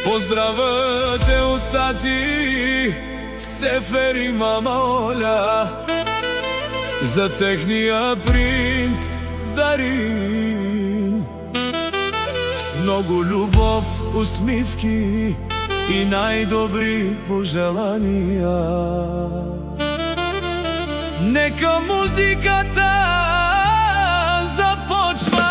Поздравете от тати Сефер и мама Оля за техния принц Дарин. С много любов, усмивки и най-добри пожелания. Нека музиката започва.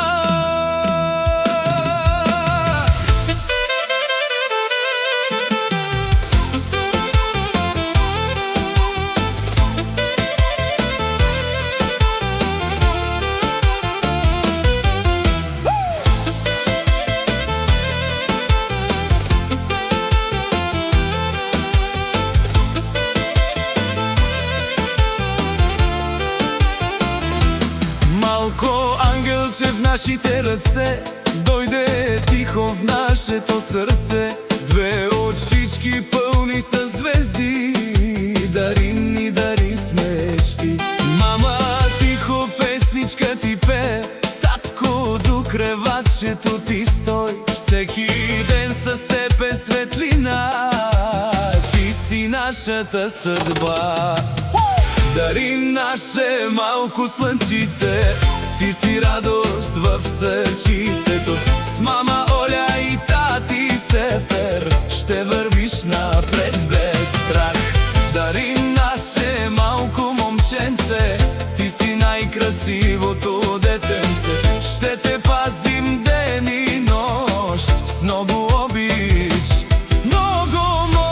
Ангелче в нашите ръце, дойде тихо в нашето сърце, с две очички пълни със звезди, Дарин дари с мечти. Мама тихо песничка ти пее, татко до креватчето ти стой, всеки ден с теб е светлина, ти си нашата съдба. Дарин, наше малко слънчице, ти си радост в сърчицето. С мама Оля и тати Сефер ще вървиш напред без страх. Дарин, наше малко момченце, ти си най-красивото детенце. Ще те пазим ден и нощ с много обич, с много мощ.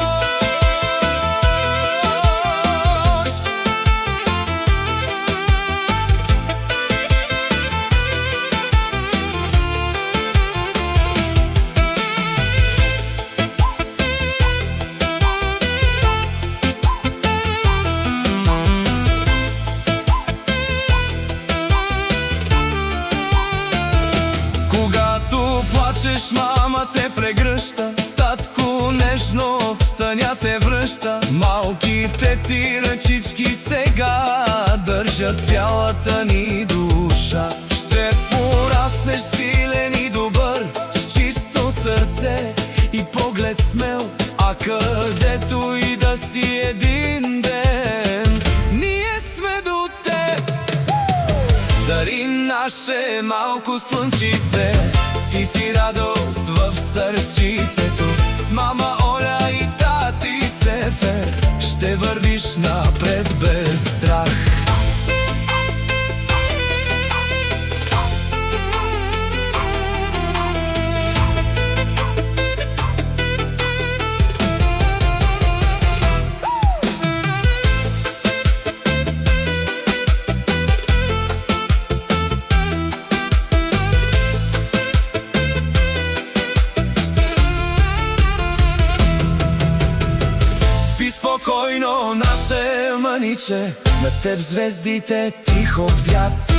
Плачеш, мама те прегръща, татко нежно в съня те връща. Малките ти ръчички сега държат цялата ни душа. Ще пораснеш силен и добър, с чисто сърце и поглед смел. А където и да си един ден, ние сме до теб. Дарин, наше малко слънчице, ти си радост в сърчицето. С мама Оля и тати Сефер ще вървиш напред без страх. Спокойно, наше мъниче, на теб звездите тихо бдят.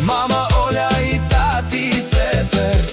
Мама Оля и тати Сефер